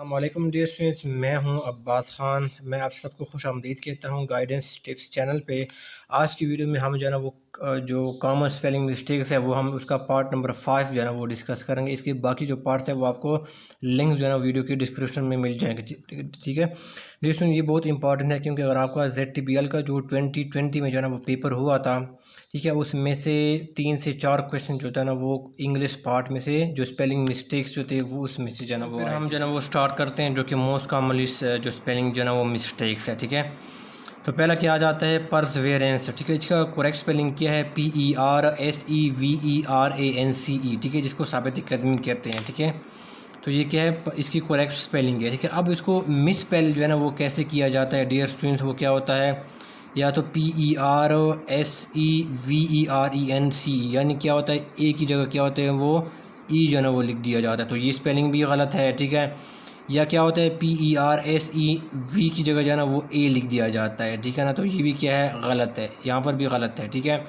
अस्सलामुअलैकुम dear students, मैं हूं अब्बास ख़ान। मैं आप सबको खुश आमदीद कहता हूं गाइडेंस टिप्स चैनल पे। आज की वीडियो में हम जो है ना वो जो कॉमन स्पेलिंग मिस्टेक्स है वो हम उसका पार्ट नंबर 5 जो है ना वो डिस्कस करेंगे। इसके बाकी जो पार्ट्स है वो आपको लिंक जो है ना वीडियो के डिस्क्रिप्शन में मिल जाएंगे। ठीक है डियर स्टूडेंट, ये बहुत इंपॉर्टेंट है क्योंकि अगर आपका ZTPL का जो 2020 में जो है ना वो पेपर हुआ था, ठीक है, उसमें से 3 से 4 क्वेश्चन जो था ना वो इंग्लिश पार्ट में से जो स्पेलिंग मिस्टेक्स जो थे वो उसमें से जो है ना वो फिर हम जो है ना वो स्टार्ट करते हैं जो कि मोस्ट कॉमनली जो स्पेलिंग जो है ना वो मिस्टेक्स है। ठीक है, तो पहला क्या आ जाता है परसवेरेंस। ठीक है, इसका करेक्ट स्पेलिंग क्या है PERSEVERANCE। ठीक है, जिसको साबित कदमी कहते हैं। ठीक है, तो ये क्या है इसकी करेक्ट स्पेलिंग है। ठीक है, अब इसको मिस स्पेल जो है ना वो कैसे किया जाता है डियर स्टूडेंट्स, वो क्या होता है या तो PERSEVERENCE, यानी क्या होता है ए की जगह क्या होता है वो ई जो है ना वो लिख दिया जाता है, तो ये स्पेलिंग भी गलत है। ठीक है, या क्या होता है PERSEV की जगह जो है ना वो ए लिख दिया जाता है। ठीक है ना, तो ये भी क्या है गलत है, यहाँ पर भी गलत है। ठीक है,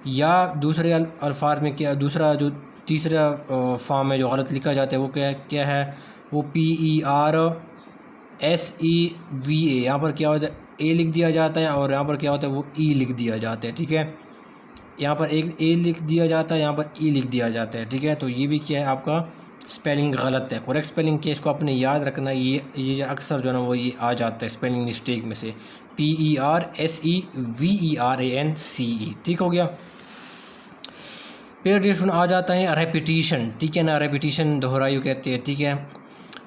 या दूसरे अल्फाज में क्या दूसरा जो तीसरा फॉर्म में जो गलत लिखा जाता है वो क्या है वो PERSEVA, यहाँ पर क्या होता है ए लिख दिया जाता है और यहाँ पर क्या होता है वो ई लिख दिया जाता है। ठीक है, यहाँ पर एक ए लिख दिया जाता है, यहाँ पर ई लिख दिया जाता है। ठीक है, तो ये भी क्या है आपका स्पेलिंग गलत है। करेक्ट स्पेलिंग क्या इसको आपने याद रखना, ये अक्सर जो है ना वो ये आ जाता है स्पेलिंग मिस्टेक में से PERSEVERANCE। ठीक हो गया। फिर डिस्टून आ जाता है रेपिटिशन। ठीक है ना, रेपिटिशन दोहरायु कहते हैं। ठीक है,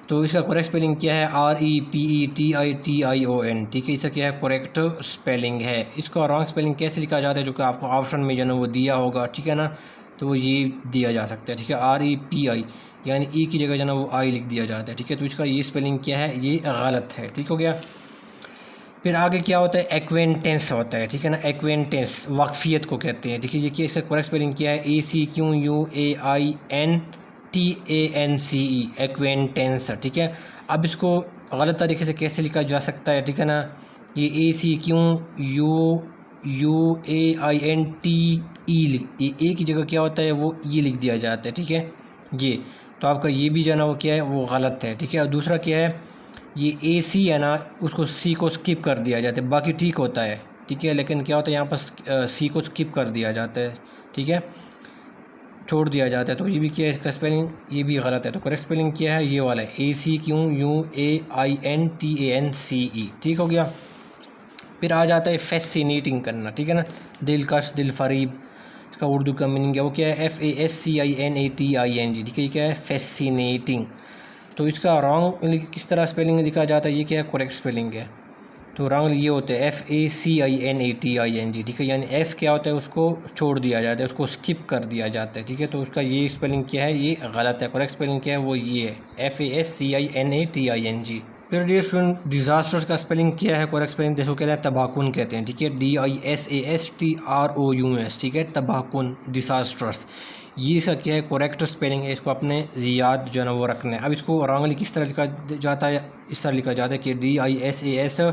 तो इसका करेक्ट स्पेलिंग क्या है REPETITION। ठीक है, इसका क्या है करेक्ट स्पेलिंग है। इसका रॉन्ग स्पेलिंग कैसे लिखा जाता है जो कि आपको ऑप्शन में जो है ना वो दिया होगा। ठीक है ना, तो वो ये दिया जा सकता है। ठीक है, REPI यानी ई की जगह जो है ना वो आई लिख दिया जाता है। ठीक है, तो इसका ये स्पेलिंग क्या है ये गलत है। ठीक हो गया। फिर आगे क्या होता है एक्वेंटेंस होता है। ठीक है ना, एक्वेंटेंस वाकफियत को कहते हैं। ठीक है, ये क्या इसका करेक्ट स्पेलिंग क्या है ACQUAINTANCE एक्वेंटेंस। ठीक है, अब इसको गलत तरीके से कैसे लिखा जा सकता है। ठीक है ना, ये ACQUAINTE ये ए की जगह क्या होता है वो ई लिख दिया जाता है। ठीक है, ये तो आपका ये भी जो है ना वो क्या है वो गलत है। ठीक है, और दूसरा क्या है ये AC है ना उसको C को स्किप कर दिया जाता है, बाकी ठीक होता है। ठीक है, लेकिन क्या होता है यहाँ पर C को स्किप कर दिया जाता है। ठीक है, छोड़ दिया जाता है, तो ये भी क्या है इसका स्पेलिंग ये भी गलत है। तो करेक्ट स्पेलिंग क्या है ये वाला है ACQUAINTANCE। ठीक हो गया। फिर आ जाता है फैसिनेटिंग करना। ठीक है ना, दिलकश दिलफरीब, इसका उर्दू का मीनिंग है वो क्या है FASCINATING। ठीक है, ये क्या है फैसिनेटिंग। तो इसका रॉन्ग किस तरह स्पेलिंग लिखा जाता है ये क्या है करेक्ट स्पेलिंग है। तो रॉन्ग ये होते हैं FACINATING। ठीक है, यानी एस क्या होता है उसको छोड़ दिया जाता है, उसको स्किप कर दिया जाता है। ठीक है, तो उसका ये स्पेलिंग क्या है ये गलत है। करेक्ट स्पेलिंग क्या है वो ये है FASCINATING। फिर डियर स्टूडेंट डिज़ास्टर्स का स्पेलिंग क्या है करेक्ट स्पेलिंग देखो क्या है तबाहकुन कहते हैं। ठीक है, DISASTROUNS। ठीक है, तबाहकुन डिज़ास्टर्स ये इसका क्या है करेक्ट स्पेलिंग है, इसको अपने याद जो है ना वो रखना है। अब इसको रॉन्गली किस तरह लिखा जाता है इस तरह लिखा जाता है कि DISASTE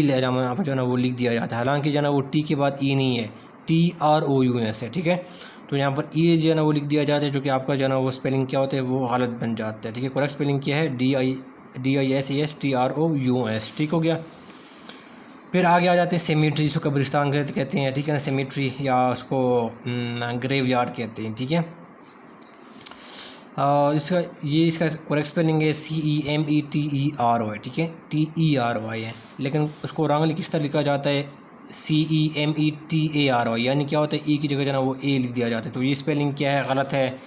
ले जाना जो है ना वो लिख दिया जाता है, हालांकि जो है ना वो टी के बाद ई नहीं है TROUNS है। ठीक है, तो यहाँ पर ई जो है ना वो लिख दिया जाता है जो कि आपका जो है ना वो स्पेलिंग क्या होता है वो गलत बन जाता है। ठीक है, करेक्ट स्पेलिंग क्या है DISASTROUNS। ठीक हो गया। फिर आगे आ जाते हैं सेमेट्री, जिसको कब्रिस्तान कहते हैं। ठीक है ना, सेमेट्री या उसको ग्रेव यार्ड कहते हैं। ठीक है, इसका करेक्ट स्पेलिंग है CEMETERO। ठीक है, TEROI है, लेकिन उसको रॉन्गली किस तरह लिखा जाता है CEMETARO, यानी क्या होता है ई की जगह जो है ना वो ए लिख दिया जाता है, तो ये स्पेलिंग क्या है गलत है।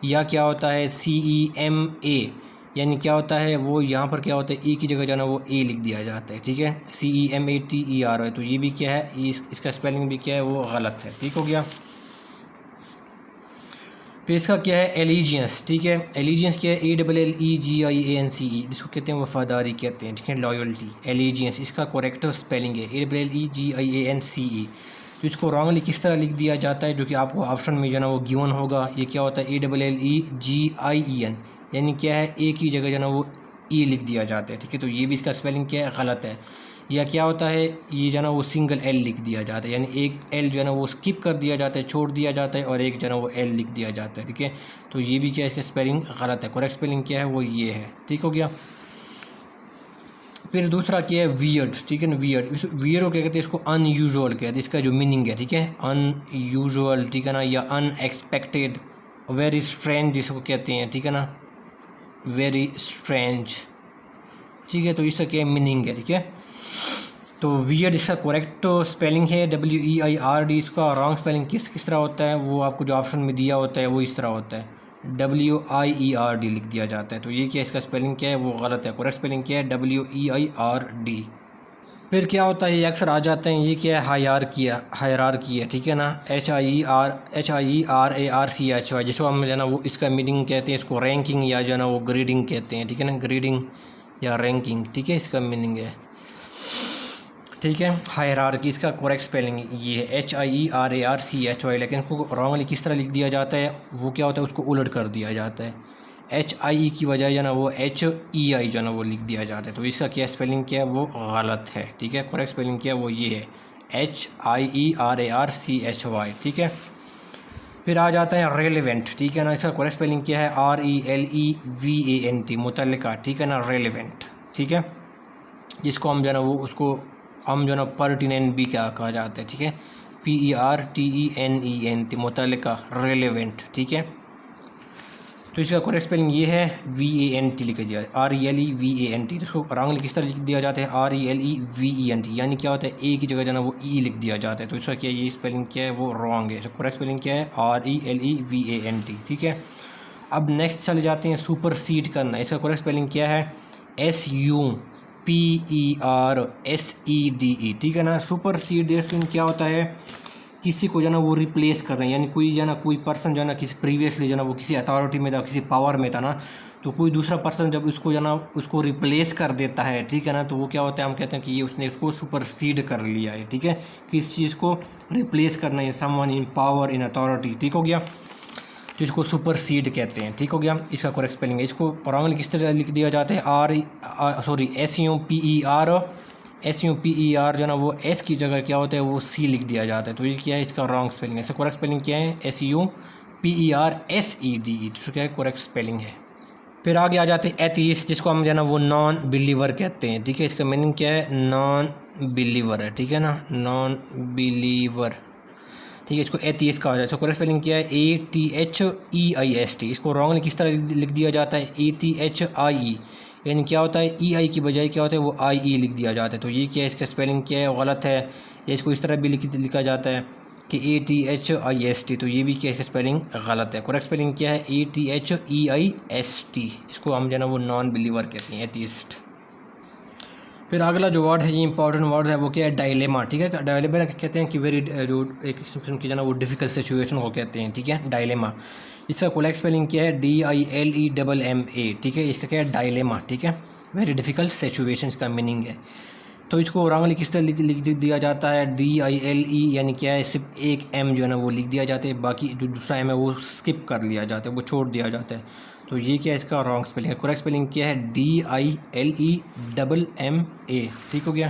या क्या होता है CEMA, यानी क्या होता है वो यहाँ पर क्या होता है ई की जगह जो है ना वो ए लिख दिया जाता है। ठीक है, CEMATERO है, तो ये भी क्या है इसका स्पेलिंग भी क्या है वो गलत है। ठीक हो गया। फिर इसका क्या है एलिजियंस। ठीक है, एलिजियंस क्या है ALLEGIANCE, जिसको कहते हैं वफादारी कहते हैं। ठीक है, लॉयल्टी एलिजियंस इसका करेक्ट स्पेलिंग है ALLEGIANCE। तो इसको रॉन्गली किस तरह लिख दिया जाता है जो कि आपको ऑप्शन में जो है ना वो गिवन होगा। ये क्या होता है ALLEGIEN, यानी क्या है ए की जगह जो है ना वो ई लिख दिया जाता है। ठीक है, तो ये भी इसका स्पेलिंग क्या है गलत है। या क्या होता है, ये जो है ना वो सिंगल एल लिख दिया जाता है, यानी एक एल जो है ना वो स्किप कर दिया जाता है, छोड़ दिया जाता है, और एक जो है ना वो एल लिख दिया जाता है। ठीक है, तो ये भी क्या है, इसका स्पेलिंग गलत है। करेक्ट स्पेलिंग क्या है, वो ये है। ठीक हो गया। फिर दूसरा क्या है, वियर्ड। ठीक है ना, वियर्ड, इस वियर्ड को क्या कहते हैं, इसको अनयूजुअल कहते हैं। इसका जो मीनिंग है, ठीक है, अनयूजुअल, ठीक है ना, या अनएक्सपेक्टेड, वेरी स्ट्रेंज जिसको कहते हैं, ठीक है ना, वेरी स्ट्रेंज। ठीक है, तो इसका क्या मीनिंग है, ठीक है। तो वियर्ड इसका करेक्ट स्पेलिंग है WEIRD। इसका रॉन्ग स्पेलिंग किस तरह होता है, वो आपको जो ऑप्शन में दिया होता है वो इस तरह होता है, WIERD लिख दिया जाता है। तो ये क्या, इसका स्पेलिंग क्या है, वो गलत है। करेक्ट स्पेलिंग क्या है, WEIRD। फिर क्या होता है, ये अक्सर आ जाते हैं, ये क्या है, हायरार्की है। ठीक है ना, HIERARCHY, जिसको हम जो है ना वो इसका मीनिंग कहते हैं, इसको रैंकिंग या जो है ना वो ग्रेडिंग कहते हैं। ठीक है ना, ग्रेडिंग या रैंकिंग, ठीक है, इसका मीनिंग है। ठीक है, हायरार्की, इसका करेक्ट स्पेलिंग ये है HIERARCHY, लेकिन इसको रॉन्गली किस तरह लिख दिया जाता है, वो क्या होता है, उसको उलट कर दिया जाता है। HIE की बजाय जो है ना वो HEI जो है ना वो लिख दिया जाता है। तो इसका क्या स्पेलिंग क्या है, वो गलत है। ठीक है, करेक्ट स्पेलिंग क्या है, वो ये है, HIERARCHY। ठीक है, फिर आ जाता है रेलेवेंट। ठीक है ना, इसका करेक्ट स्पेलिंग क्या है, RELEVANT, मुतल्लिका। ठीक है ना, रेलेवेंट। ठीक है, जिसको हम जो है ना वो उसको हम जो है ना पर्टिनेंट भी क्या कहा जाता है। ठीक है, PERTENENT, मुतल्लिका, रेलेवेंट। ठीक है, तो इसका करेक्ट स्पेलिंग ये है, VANT लिख दिया, RELEVANT। तो इसको रॉन्गली किस तरह लिख दिया जाता है, RELEVENT, यानी क्या होता है, ए की जगह जो है ना वो ई लिख दिया जाता है। तो इसका क्या, ये स्पेलिंग क्या है, वो रॉन्ग है। तो करेक्ट स्पेलिंग क्या है, RELEVANT। ठीक है, अब नेक्स्ट चले जाते हैं, सुपरसीड करना। इसका करेक्ट स्पेलिंग क्या है, SUPERSEDE। ठीक है ना, सुपरसीड क्या होता है, किसी को जो है ना वो रिप्लेस कर रहे हैं, यानी कोई जो है ना, कोई पर्सन जो है ना किसी प्रीवियसली जो है ना वो किसी अथॉरिटी में था, किसी पावर में था ना, तो कोई दूसरा पर्सन जब उसको जो है ना उसको रिप्लेस कर देता है, ठीक है ना, तो वो क्या होता है, हम कहते हैं कि ये उसने उसको सुपरसीड कर लिया है। ठीक है, किस चीज़ को रिप्लेस करना है, someone in power, in authority. ठीक हो गया, तो इसको सुपरसीड कहते हैं। ठीक हो गया, इसका करेक्ट स्पेलिंग है। इसको रॉन्गली किस तरह लिख दिया जाता है, SUPER जो है ना वो एस की जगह क्या होता है, वो सी लिख दिया जाता है। तो ये क्या है, इसका रॉन्ग स्पेलिंग है। इसका करेक्ट स्पेलिंग क्या है, SUPERSEDE। तो क्या है, करेक्ट स्पेलिंग है। फिर आगे आ जाते हैं एथीस्ट, जिसको हम जो है ना वो नॉन बिलीवर कहते हैं। ठीक है, इसका मीनिंग क्या है, नॉन बिलीवर है। ठीक है ना, नॉन बिलीवर। ठीक है, इसको एथीस्ट कहा जाता है। इसका करेक्ट स्पेलिंग क्या है, ATHEIST। इसको रॉन्गली किस तरह लिख दिया जाता है, ATHIE, यानी क्या होता है, EI की बजाय क्या होता है, वो IE लिख दिया जाता है। तो ये क्या है, इसका स्पेलिंग क्या है, गलत है। या इसको इस तरह भी लिखा जाता है कि ATHIST। तो ये भी क्या है, इसका स्पेलिंग गलत है। करेक्ट स्पेलिंग क्या है, ATHEIST। इसको हम जो है ना वो नॉन बिलीवर कहते हैं, एथीस्ट। फिर अगला जो वर्ड है, ये इंपॉर्टेंट वर्ड है, वो क्या है, डायलेमा। ठीक है, डायलेमा कहते हैं कि वेरी जो एक किस्म की जो है ना वो डिफ़िकल्ट सिचुएशन को कहते हैं। ठीक है, डायलेमा। इसका करेक्ट स्पेलिंग क्या है, DILEMMA। ठीक है, इसका क्या है, डायलेमा। ठीक है, वेरी डिफ़िकल्ट सिचुएशन का मीनिंग है। तो इसको रॉन्गली किस तरह लिख दिया जाता है, DILE, यानी क्या है, सिर्फ एक M जो है ना वो लिख दिया जाता है, बाकी जो दूसरा M है वो स्किप कर लिया जाता है, वो छोड़ दिया जाता है। तो ये क्या है, इसका रॉन्ग स्पेलिंग है। करेक्ट स्पेलिंग क्या है, DILEMMA। ठीक हो गया।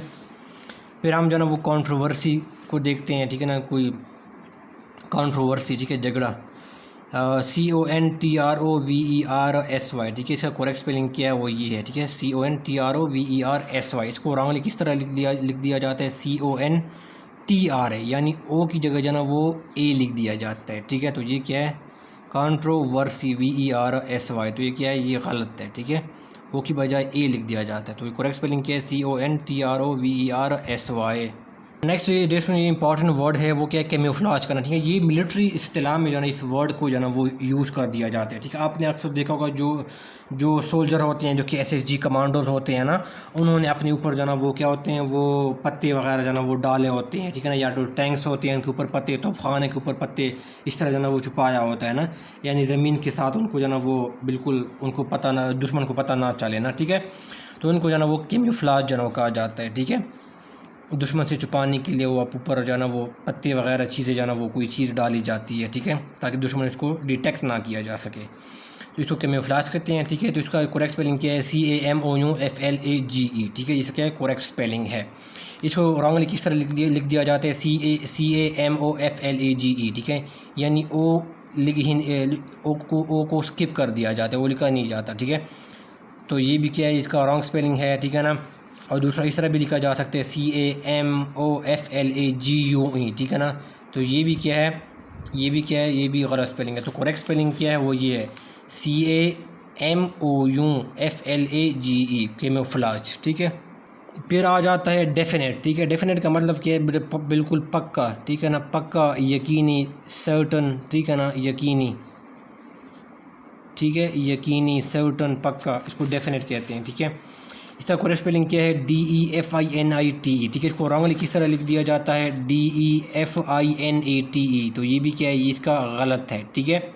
फिर हम जो है ना वो कंट्रोवर्सी को देखते हैं। ठीक है ना, कोई कंट्रोवर्सी, ठीक है, झगड़ा, CONTROVERSY। ठीक है, इसका करेक्ट स्पेलिंग क्या है, वो ये है। ठीक है, CONTROVERSY। इसको रॉन्गली किस तरह लिख दिया जाता है, CONTR है, यानी O की जगह जो है ना वो A लिख दिया जाता है। ठीक है, तो ये क्या है, कंट्रोवर्सी, VERSY। तो ये क्या है, ये गलत है। ठीक है, O की बजाय A लिख दिया जाता है। तो करेक्ट स्पेलिंग क्या है, CONTROVERSY। नेक्स्ट ये देश में ये इंपॉर्टेंट वर्ड है, वो क्या है, कैमोफ्लेज करना। ठीक है, ये मिलिट्री इस्तेलाह में जो है ना इस वर्ड को जो है ना वो यूज़ कर दिया जाता है। ठीक है, आपने अक्सर देखा होगा जो सोल्जर होते हैं, जो कि SSG कमांडोज होते हैं ना, उन्होंने अपने ऊपर जो है ना वो क्या होते हैं, वो पत्ते वगैरह जो है ना वो डाले होते हैं। ठीक है ना, या तो टैंक्स होते हैं उनके ऊपर पत्ते, तोपखाने के ऊपर पत्ते, इस तरह जो है ना वो छुपाया होता है ना, यानी ज़मीन के साथ उनको जो है ना वो बिल्कुल उनको पता ना, दुश्मन को पता ना चले ना। ठीक है, तो उनको जो है ना वो कैमोफ्लेज जो है ना कहा जाता है। ठीक है, दुश्मन से छुपाने के लिए वो आप ऊपर जो है ना वो पत्ते वगैरह चीज़ें जो है ना वो कोई चीज़ डाली जाती है। ठीक है, ताकि दुश्मन इसको डिटेक्ट ना किया जा सके। तो इसको कैमोफ्लेज कहते हैं, ठीक है। तो इसका करेक्ट स्पेलिंग क्या है? CAMOUFLAGE, ठीक है। इसका क्या करेक्ट स्पेलिंग है। इसको रॉन्गली किस तरह लिख दिया जाता है? CAMOFLAGE, ठीक है। यानी ओ को स्किप कर दिया जाता है, वो लिखा नहीं जाता, ठीक है। तो ये भी क्या है? इसका रॉन्ग स्पेलिंग है, ठीक है ना। और दूसरा इस तरह भी लिखा जा सकता है CAMOFLAGUE, ठीक है ना। तो ये भी क्या है? ये भी क्या है? ये भी गलत स्पेलिंग है। तो करेक्ट स्पेलिंग क्या है? वो ये है CAMOUFLAGE, कैमोफ्लेज, ठीक है। फिर आ जाता है डेफिनेट, ठीक है। डेफिनेट का मतलब क्या है? बिल्कुल पक्का, ठीक है ना। पक्का, यकीनी, सर्टन, ठीक है ना। यकीनी, ठीक है। यकीनी, सर्टन, पक्का, इसको डेफिनेट कहते हैं, ठीक है। इसका करेक्ट स्पेलिंग क्या है? DEFINITE, ठीक है। इसको रॉन्गली किस तरह लिख दिया जाता है? DEFINATE। तो ये भी क्या है? इसका गलत है, ठीक है।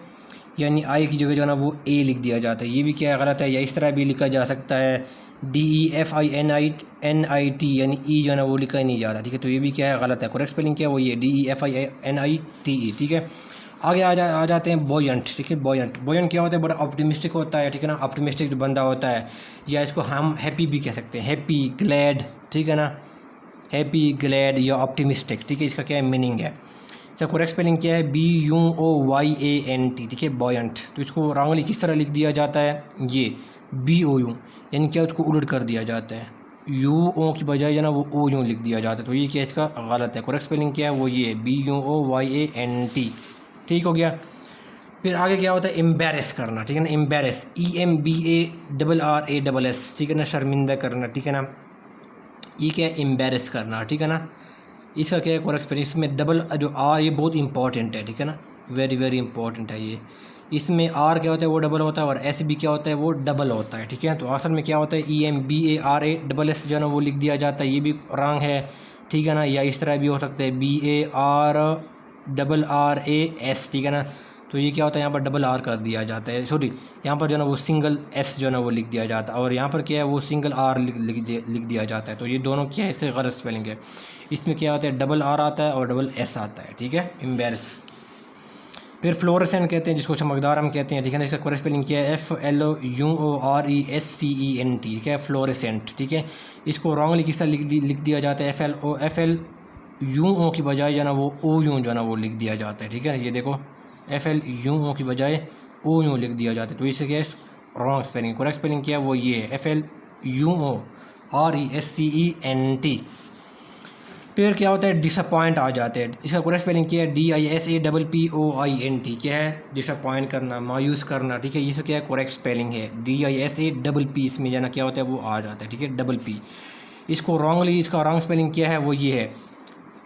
यानी आई की जगह जो है ना वो ए लिख दिया जाता है, ये भी क्या है? गलत है। या इस तरह भी लिखा जा सकता है DEFINIT, यानी ई जो है ना वो लिखा ही नहीं जाता, ठीक है। तो ये भी क्या है? गलत है। करेक्ट स्पेलिंग क्या है? वो ये DEFINITE, ठीक है। आगे आ जाते हैं बॉयंट, ठीक है। बॉयंट क्या होता है? बड़ा ऑप्टिमिस्टिक होता है, ठीक है ना। ऑप्टिमिस्टिक जो बंदा होता है, या इसको हम हैप्पी भी कह सकते हैं, हैप्पी, ग्लैड, ठीक है ना। हैप्पी, ग्लैड या ऑप्टिमिस्टिक, ठीक है। इसका क्या है मीनिंग है? इसका करेक्ट स्पेलिंग क्या है? BUOYANT, ठीक है। बॉयंट। तो इसको रॉन्गली किस तरह लिख दिया जाता है? ये BOU, यानी क्या? उसको उलट कर दिया जाता है, UO की बजाय जो ना वो OU लिख दिया जाता है। तो ये क्या इसका गलत है। करेक्ट स्पेलिंग क्या है? वो ये BUOYANT, ठीक हो गया। फिर आगे क्या होता है? एम्बेरस करना, ठीक है ना। एम्बेरस, EMBARRASS, ठीक है ना। शर्मिंदा करना, ठीक है ना। ये क्या है? एम्बेरस करना, ठीक है ना। इसका क्या है करेक्ट स्पेलिंग? इसमें डबल जो आर, ये बहुत इंपॉर्टेंट है, ठीक है ना। वेरी वेरी इंपॉर्टेंट है ये। इसमें आर क्या होता है? वो डबल होता है, और एस भी क्या होता है? वो डबल होता है, ठीक है। तो असल में क्या होता है? EMBARASS जो है ना वो लिख दिया जाता है, ये भी रॉन्ग है, ठीक है ना। या इस तरह भी हो सकता है BARRAS, ठीक है ना। तो ये क्या होता है? यहाँ पर डबल आर कर दिया जाता है, सॉरी, यहाँ पर जो है ना वो सिंगल एस जो है ना वो लिख दिया जाता है, और यहाँ पर क्या है? वो सिंगल आर लिख दिया जाता है। तो ये दोनों क्या है? इसके गलत स्पेलिंग है। इसमें क्या होता है? डबल आर आता है और डबल एस आता है, ठीक है। एम्बेरस। फिर फ्लोरेसेंट कहते हैं, जिसको चमकदार हम कहते हैं, ठीक है ना। इसका करेक्ट स्पेलिंग क्या है? FLOURESCENT, ठीक है। फ्लोरेसेंट, ठीक है। इसको रॉन्गली किस तरह लिख दिया जाता है? FLUO की बजाय जो है ना वो OU जो है ना वो लिख दिया जाता है, ठीक है। ये देखो, FLUO की बजाय OU लिख दिया जाता है। तो इससे क्या है? Wrong spelling. करेक्ट स्पेलिंग क्या है? वो ये है FLUORESCENT। फिर क्या होता है? डिसअपॉइंट आ जाते हैं। इसका करेक्ट स्पेलिंग क्या है? DISAPPOINT, क्या है? डिसअपॉइंट करना, मायूस करना, ठीक है। ये क्या है? करेक्ट स्पेलिंग है। DISAPP, इसमें जाना क्या होता है? वो आ जाता है, ठीक है, डबल P। इसको रॉन्गली, इसका रॉन्ग स्पेलिंग क्या है? वो ये है,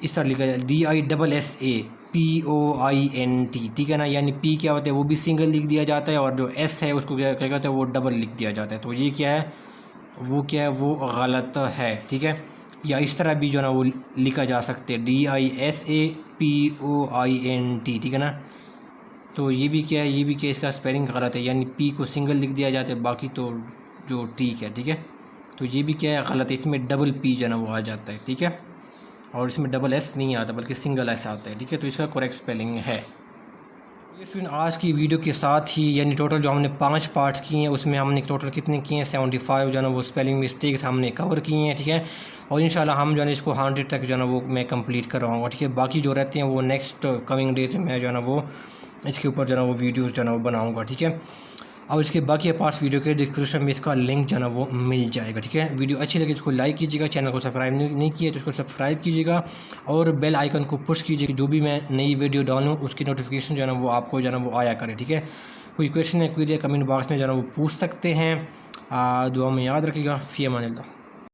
इस तरह लिखा जाए DISSAPOINT, ठीक है ना। यानी P क्या होता है? वो भी सिंगल लिख दिया जाता है, और जो S है उसको क्या कहते हैं? वो डबल लिख दिया जाता है। तो ये क्या है? वो क्या है? वो गलत है, ठीक है। या इस तरह भी जो है ना वो लिखा जा सकते हैं DISAPOINT, ठीक है ना। तो ये भी क्या है? ये भी क्या, इसका स्पेलिंग गलत है, यानी P को सिंगल लिख दिया जाता है, बाकी तो जो ठीक है, ठीक है। तो ये भी क्या है? गलत है। इसमें डबल P जो है ना वो आ जाता है, ठीक है। और इसमें डबल S नहीं आता, बल्कि सिंगल S आता है, ठीक है। तो इसका करेक्ट स्पेलिंग है ये। फ्रेंड, आज की वीडियो के साथ ही, यानी टोटल जो हमने 5 पार्ट्स किए हैं, उसमें हमने टोटल कितने किए हैं? 75 जो है ना वो स्पेलिंग मिस्टेक्स हमने कवर किए हैं, ठीक है। और इंशाल्लाह हम जो है इसको 100 तक जो है ना वो मैं कंप्लीट करवाऊँगा, ठीक है। बाकी जो रहते हैं वो नेक्स्ट कमिंग डेज में जो है ना वो इसके ऊपर जो है ना वो वीडियोज़ जो है ना वो बनाऊँगा, ठीक है। और इसके बाकी पार्ट्स वीडियो के डिस्क्रिप्शन में इसका लिंक जो है ना वो मिल जाएगा, ठीक है। वीडियो अच्छी लगी तो इसको लाइक कीजिएगा, चैनल को सब्सक्राइब नहीं किया तो इसको सब्सक्राइब कीजिएगा, और बेल आइकन को पुश कीजिएगा, जो भी मैं नई वीडियो डालूँ उसकी नोटिफिकेशन जो है ना वो आपको जो है ना वो आया करे, ठीक है। कोई क्वेश्चन है, कोई कमेंट बॉक्स में जो है ना वो पूछ सकते हैं। दुआ में याद रखिएगा। फ़ी अमान अल्लाह।